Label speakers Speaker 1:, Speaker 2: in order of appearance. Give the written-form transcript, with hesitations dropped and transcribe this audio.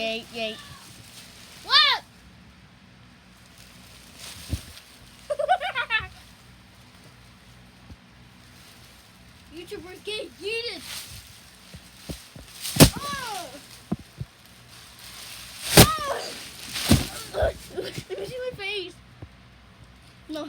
Speaker 1: Yay. What? YouTubers get yeeted. Oh. Oh. Let me see my face. No.